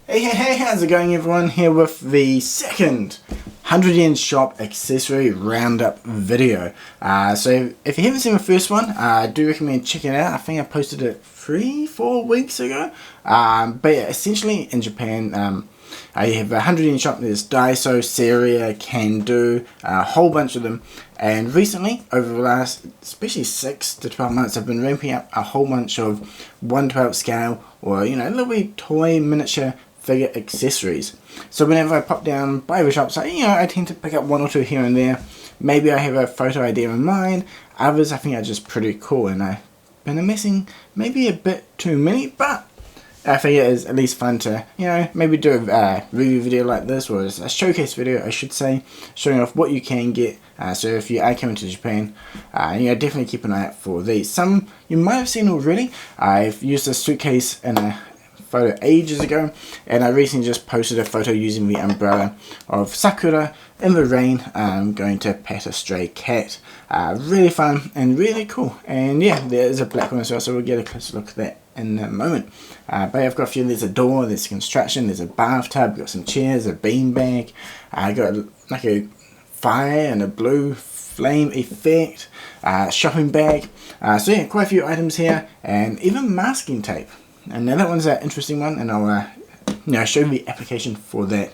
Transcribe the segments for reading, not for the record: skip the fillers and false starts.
Hey, how's it going everyone? Here with the second 100 yen shop accessory roundup video. So if you haven't seen the first one, I do recommend checking it out. I think I posted it 3-4 weeks ago. But yeah, essentially in Japan, you have a 100 yen shop. There's Daiso, Seiya, Cando, a whole bunch of them. And recently, over the last, especially 6 to 12 months, I've been ramping up a whole bunch of 1/12 scale or, little wee toy miniature figure accessories. So whenever I pop down by the shops, I tend to pick up one or two here and there. Maybe I have a photo idea in mind. Others I think are just pretty cool, and I've been amassing maybe a bit too many, but I figure it's at least fun to, maybe do a review video like this, or a showcase video, I should say, showing off what you can get. So if you are coming to Japan, definitely keep an eye out for these. Some you might have seen already. I've used this suitcase in a photo ages ago, and I recently just posted a photo using the umbrella of Sakura in the rain going to pet a stray cat. Really fun and really cool. And yeah, there is a black one as well, so we'll get a closer look at that in a moment. But I've got a few. There's a door, there's construction, there's a bathtub, got some chairs, a beanbag. I got like a fire and a blue flame effect, shopping bag. So yeah, quite a few items here, and even masking tape. And now that one's an interesting one, and I'll show you the application for that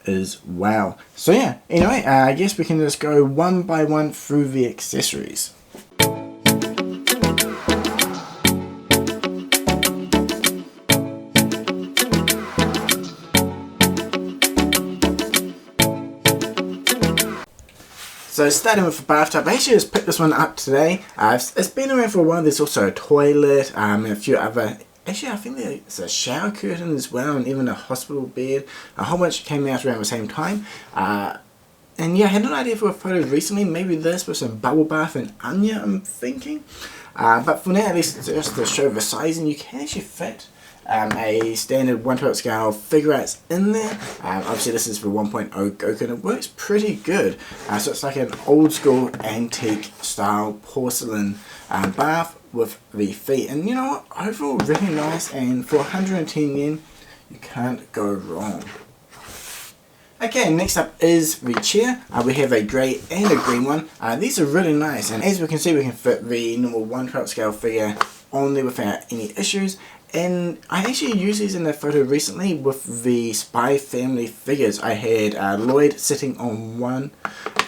as well. So yeah, anyway, I guess we can just go one by one through the accessories. So starting with the bathtub, I actually just picked this one up today. It's been around for a while. There's also a toilet and a few other. Actually, I think there's a shower curtain as well, and even a hospital bed. A whole bunch came out around the same time. And yeah, I had an idea for a photo recently. Maybe this with some bubble bath and anya, I'm thinking. But for now, at least just to show the sizing, you can actually fit a standard 1/12 scale Figurats in there. Obviously this is for 1.0 Goku, and it works pretty good. So it's like an old school antique style porcelain bath with the feet, and you know what, overall really nice, and for 110 yen you can't go wrong. Okay, next up is the chair. We have a grey and a green one. These are really nice, and as we can see, we can fit the normal 1/12 scale figure on there without any issues. And I actually used these in a photo recently with the Spy Family figures. I had Lloyd sitting on one.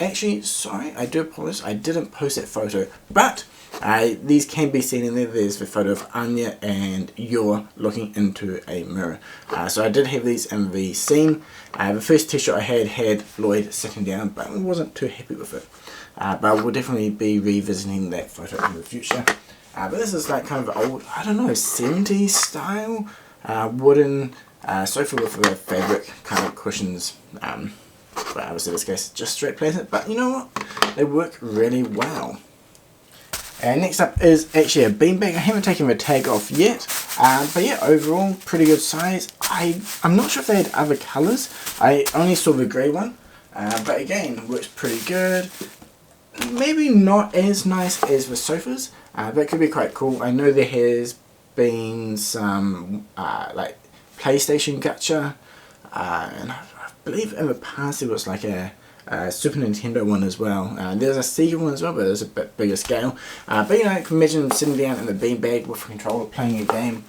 Actually, sorry, I do apologize, I didn't post that photo, but these can be seen in there. There's the photo of Anya and Yor looking into a mirror. So I did have these in the scene. The first t-shirt I had Lloyd sitting down, but I wasn't too happy with it. But I will definitely be revisiting that photo in the future. But this is like kind of old, 70s style wooden sofa with the fabric kind of cushions. But obviously in this case just straight plastic, but you know what, they work really well. And next up is actually a beanbag. I haven't taken the tag off yet, but yeah, overall pretty good size. I'm not sure if they had other colours. I only saw the grey one, but again, works pretty good. Maybe not as nice as the sofas, but it could be quite cool. I know there has been some like PlayStation gacha, and I believe in the past there was like a Super Nintendo one as well. There's a Seiya one as well, but it's a bit bigger scale. But I can imagine sitting down in the beanbag with a controller playing a game,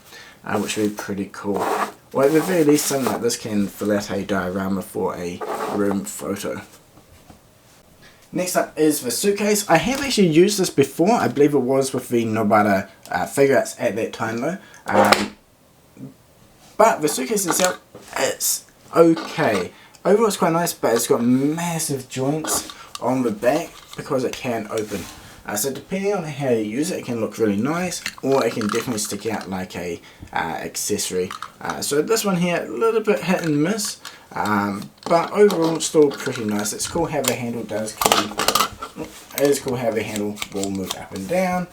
which would be pretty cool. Or at the very least, something like this can fill out a diorama for a room photo. Next up is the suitcase. I have actually used this before. I believe it was with the Nobara Figurats at that time though. But the suitcase itself, it's okay. Overall it's quite nice, but it's got massive joints on the back because it can open. So depending on how you use it, it can look really nice, or it can definitely stick out like a accessory. So this one here, a little bit hit and miss, but overall still pretty nice. It's cool how the handle will move up and down,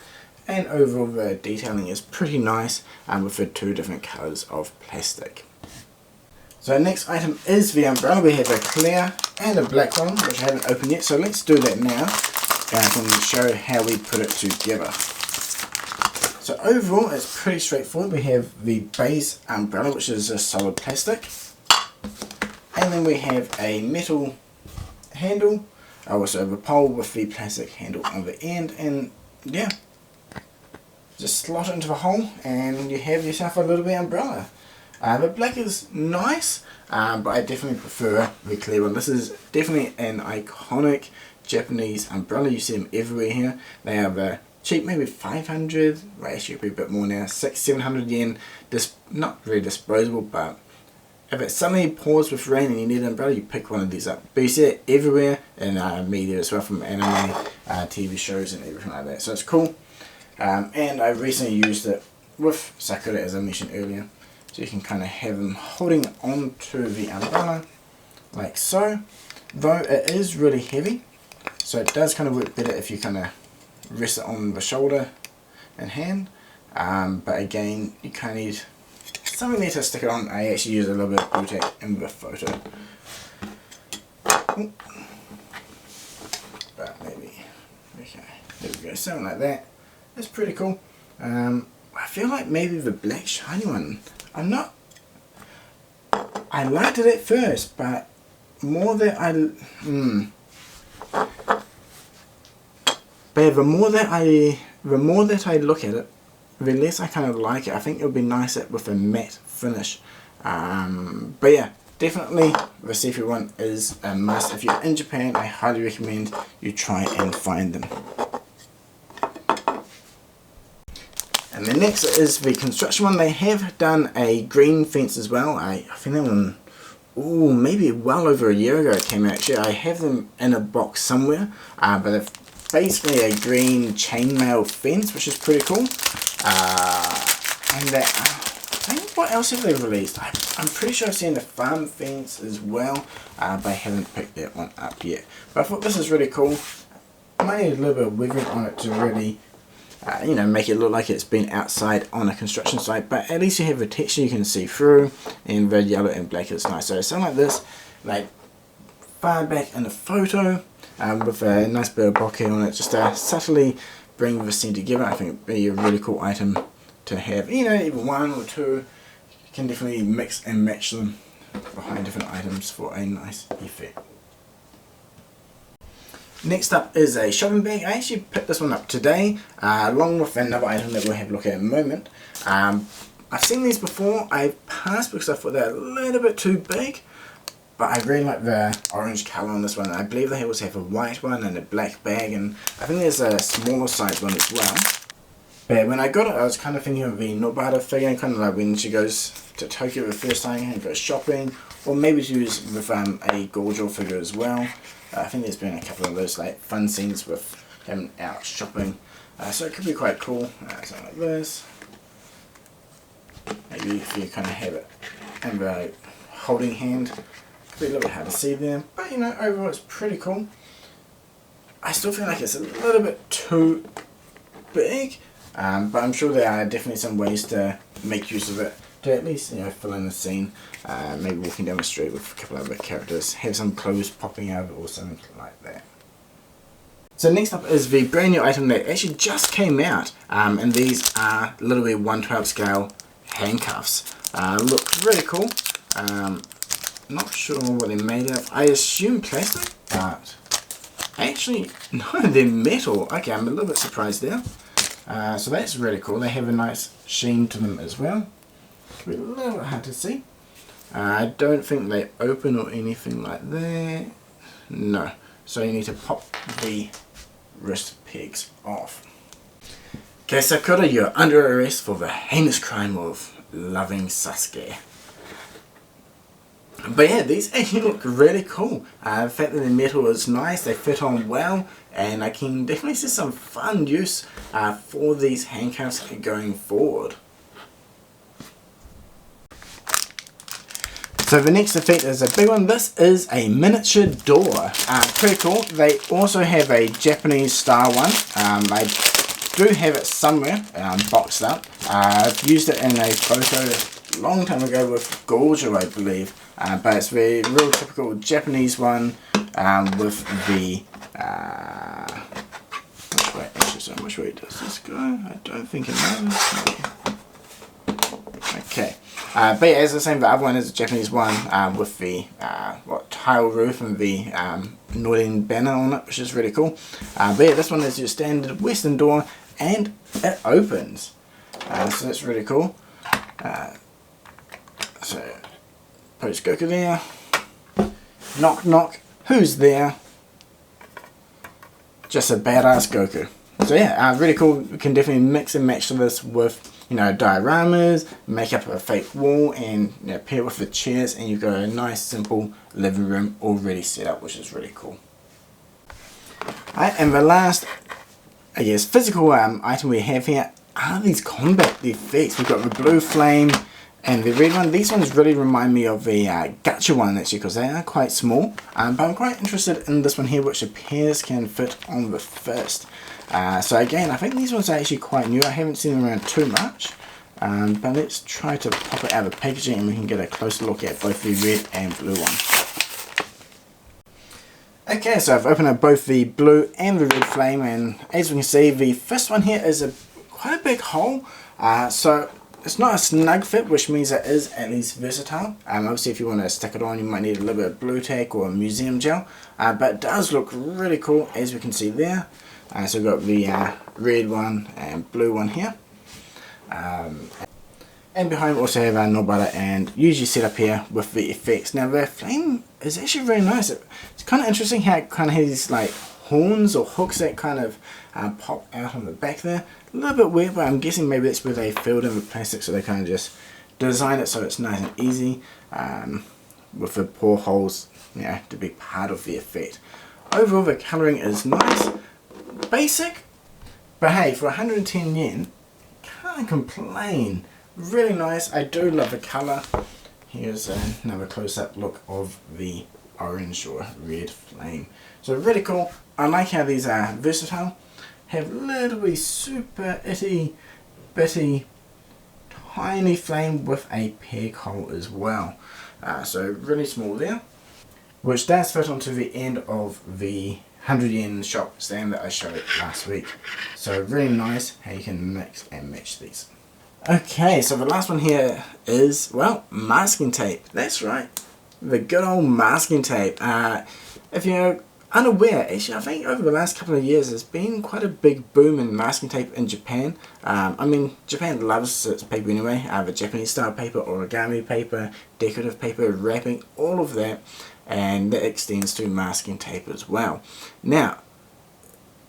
and overall the detailing is pretty nice with the two different colours of plastic. So next item is the umbrella. We have a clear and a black one, which I haven't opened yet, so let's do that now. And I can show how we put it together. So overall it's pretty straightforward. We have the base umbrella, which is a solid plastic, and then we have a metal handle, also a pole with the plastic handle on the end, and yeah, just slot it into the hole and you have yourself a little bit umbrella. The black is nice, but I definitely prefer the clear one. This is definitely an iconic Japanese umbrella. You see them everywhere here. They are the cheap, maybe 500, well actually it'd be a bit more now, 600-700 yen, not very disposable, but if it suddenly pours with rain and you need an umbrella, you pick one of these up. But you see it everywhere in media as well, from anime, TV shows and everything like that, so it's cool. And I recently used it with Sakura, as I mentioned earlier, so you can kind of have them holding onto the umbrella like so, though it is really heavy, so it does kind of work better if you kind of rest it on the shoulder and hand, but again you kind of need something there to stick it on. I actually use a little bit of glue tape in the photo. Ooh. But maybe, okay, there we go, something like that. That's pretty cool. I feel like maybe the black shiny one, I liked it at first, but more that but the more that I look at it, the less I kind of like it. I think it would be nicer with a matte finish. But yeah, definitely the seafood one is a must. If you're in Japan, I highly recommend you try and find them. And the next is the construction one. They have done a green fence as well. I think that one, ooh, maybe well over a year ago it came out. Actually, I have them in a box somewhere, but they're basically a green chainmail fence, which is pretty cool. And that, I think, what else have they released? I'm pretty sure I've seen the farm fence as well, but I haven't picked that one up yet. But I thought this is really cool. I might need a little bit of weathering on it to really you know, make it look like it's been outside on a construction site, but at least you have the texture you can see through, and the yellow and black is nice. So something like this, like far back in the photo, with a nice bit of bokeh on it, just to subtly bring the scene together. I think it'd be a really cool item to have. You know, even one or two, you can definitely mix and match them behind different items for a nice effect. Next up is a shopping bag. I actually picked this one up today, along with another item that we'll have a look at in a moment. I've seen these before. I've passed because I thought they're a little bit too big, but I really like the orange colour on this one. I believe they also have a white one and a black bag, and I think there's a smaller size one as well. But when I got it, I was kind of thinking of the Nobara figure, kind of like when she goes to Tokyo the first time and goes shopping, or maybe to use with a Gojo figure as well. I think there's been a couple of those like fun scenes with him out shopping, so it could be quite cool. Something like this. Maybe if you kind of have it in the holding hand, could be a little bit hard to see there, but you know, overall it's pretty cool. I still feel like it's a little bit too big, but I'm sure there are definitely some ways to make use of it to at least, you know, fill in the scene. Maybe walking down the street with a couple of other characters, have some clothes popping out or something like that. So next up is the brand new item that actually just came out, and these are literally 1/12 scale handcuffs. Look really cool. Not sure what they're made of. I assume plastic, but actually no, they're metal. Okay, I'm a little bit surprised there. So that's really cool. They have a nice sheen to them as well. It's a little bit hard to see. I don't think they open or anything like that. No. So you need to pop the wrist pegs off. Okay, Sakura, you're under arrest for the heinous crime of loving Sasuke. But yeah, these actually look really cool. The fact that the metal is nice, they fit on well, and I can definitely see some fun use for these handcuffs going forward. So the next effect is a big one. This is a miniature door. Pretty cool. They also have a Japanese style one. I do have it somewhere boxed up. I've used it in a photo a long time ago with Gojo, I believe. But it's the real typical Japanese one with the... which way? Actually, So which way does this go? I don't think it knows. Okay. But yeah, as I was saying, the other one is a Japanese one with the tile roof and the Northern banner on it, which is really cool. But yeah, this one is your standard western door, and it opens. So that's really cool. So post Goku there. Knock knock. Who's there? Just a badass Goku. So yeah, really cool. You can definitely mix and match this with, you know, dioramas, make up a fake wall, and, you know, pair it with the chairs, and you've got a nice simple living room already set up, which is really cool. Alright, and the last, I guess, physical item we have here are these combat effects. We've got the blue flame and the red one. These ones really remind me of the gacha one, actually, because they are quite small. But I'm quite interested in this one here, which appears can fit on the fist. So again, I think these ones are actually quite new. I haven't seen them around too much. But let's try to pop it out of the packaging and we can get a closer look at both the red and blue one. Okay, so I've opened up both the blue and the red flame, and as we can see, the first one here is quite a big hole. So it's not a snug fit, which means it is at least versatile. Obviously if you want to stick it on, you might need a little bit of blue tack or museum gel. But it does look really cool, as we can see there. So we've got the red one and blue one here. And behind we also have our knob butter, and usually set up here with the effects. Now the flame is actually really nice. It's kind of interesting how it kind of has these like horns or hooks that kind of pop out on the back there. A little bit weird, but I'm guessing maybe that's where they filled in the plastic, so they kind of just design it so it's nice and easy with the pore holes, you know, to be part of the effect. Overall the colouring is nice, basic, but hey, for 110 yen, can't complain. Really nice. I do love the colour. Here's another close-up look of the orange or red flame. So really cool. I like how these are versatile. Have literally super itty bitty tiny flame with a peg hole as well. So really small there, which does fit onto the end of the 100 yen shop stand that I showed last week. So really nice how you can mix and match these. Okay, so the last one here is, well, masking tape. That's right, the good old masking tape. If you're unaware, actually I think over the last couple of years there's been quite a big boom in masking tape in Japan. I mean, Japan loves its paper anyway, the Japanese style paper, origami paper, decorative paper, wrapping, all of that, and that extends to masking tape as well. Now,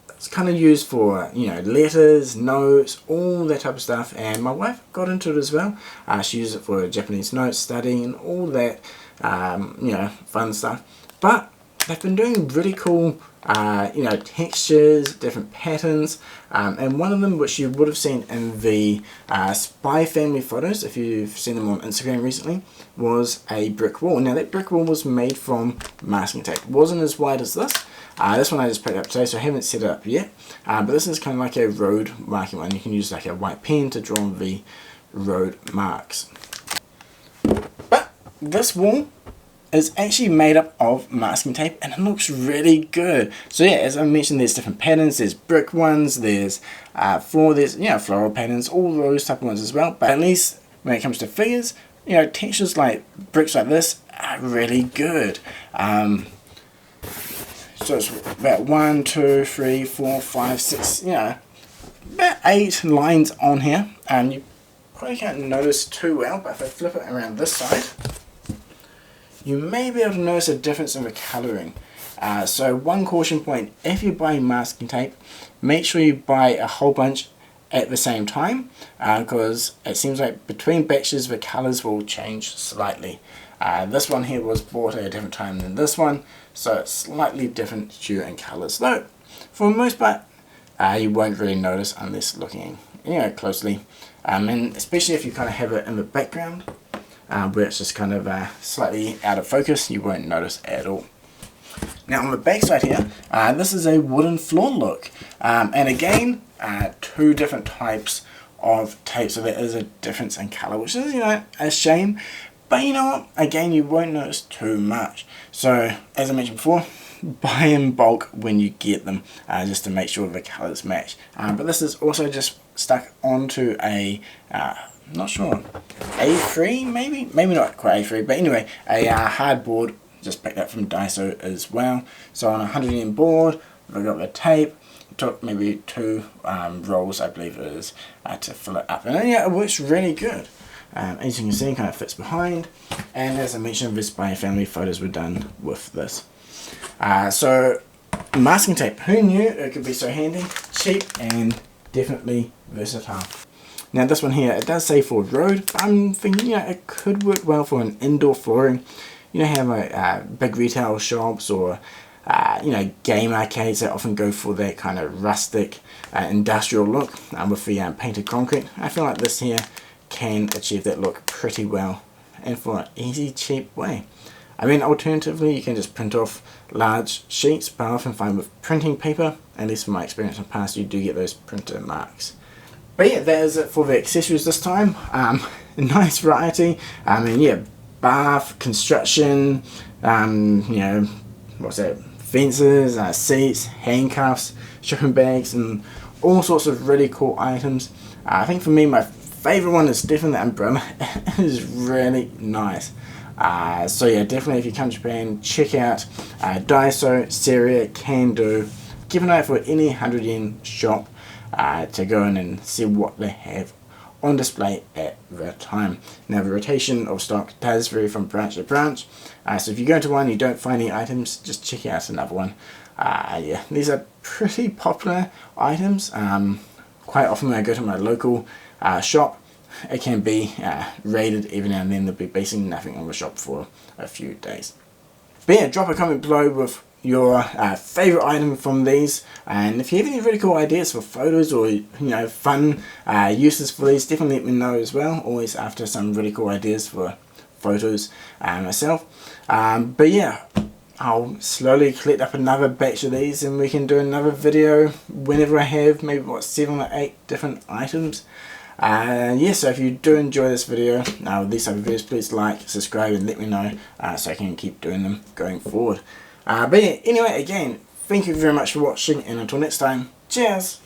it's kind of used for, you know, letters, notes, all that type of stuff, and my wife got into it as well. She used it for Japanese notes, studying, and all that, you know, fun stuff. But they've been doing really cool, you know, textures, different patterns, and one of them, which you would have seen in the Spy family photos, if you've seen them on Instagram recently, was a brick wall. Now that brick wall was made from masking tape. It wasn't as wide as this. This one I just picked up today, so I haven't set it up yet. But this is kind of like a road marking one. You can use like a white pen to draw the road marks. But this wall is actually made up of masking tape, and it looks really good. So yeah, as I mentioned, there's different patterns. There's brick ones, there's floor, there's, you know, floral patterns, all those type of ones as well. But at least when it comes to figures, you know, textures like bricks like this are really good. So it's about 1, 2, 3, 4, 5, 6, you know, about 8 lines on here. You probably can't notice too well, but if I flip it around this side, you may be able to notice a difference in the colouring. So one caution point, if you're buying masking tape, make sure you buy a whole bunch at the same time, because it seems like between batches the colours will change slightly. This one here was bought at a different time than this one, so it's slightly different hue and colours. Though, for the most part, you won't really notice unless looking, you know, closely. And especially if you kind of have it in the background, where it's just kind of slightly out of focus, you won't notice at all. Now on the back side here, this is a wooden floor look. And again, 2 different types of tape, so there is a difference in colour, which is, you know, a shame. But you know what, again, you won't notice too much. So, as I mentioned before, buy in bulk when you get them, just to make sure the colours match. But this is also just stuck onto a, not sure, A3 maybe not quite A3, but anyway, a hard board, just picked up from Daiso as well. So on a 100mm board, we've got the tape. It took maybe 2 rolls, I believe it is, to fill it up, and yeah, it works really good. As you can see, it kind of fits behind, and as I mentioned, this by family photos were done with this. So masking tape, who knew it could be so handy, cheap, and definitely versatile. Now this one here, it does say for road, but I'm thinking, you know, it could work well for an indoor flooring. You know, have like big retail shops or you know, game arcades that often go for that kind of rustic industrial look with the painted concrete. I feel like this here can achieve that look pretty well, and for an easy, cheap way. I mean, alternatively, you can just print off large sheets, but I often find with printing paper, at least from my experience in the past, you do get those printer marks. But yeah, that is it for the accessories this time. A nice variety. I mean, yeah, bath, construction, you know, what's that, fences, seats, handcuffs, shopping bags, and all sorts of really cool items. I think for me, my favourite one is definitely the umbrella. It is really nice. So yeah, definitely if you come to Japan, check out Daiso, Seiya, Cando. Keep an eye out for any 100 yen shop to go in and see what they have on display at the time. Now the rotation of stock does vary from branch to branch, so if you go to one and you don't find any items, just check out another one. Yeah, these are pretty popular items. Quite often when I go to my local shop, it can be raided every now and then. There'll be basically nothing on the shop for a few days. But yeah, drop a comment below with your favourite item from these, and if you have any really cool ideas for photos or, you know, fun uses for these, definitely let me know as well. Always after some really cool ideas for photos myself. But yeah, I'll slowly collect up another batch of these and we can do another video whenever I have maybe what, 7 or 8 different items. Yeah, so if you do enjoy this video, these type of videos, please like, subscribe, and let me know so I can keep doing them going forward. But yeah, anyway, again, thank you very much for watching, and until next time, cheers!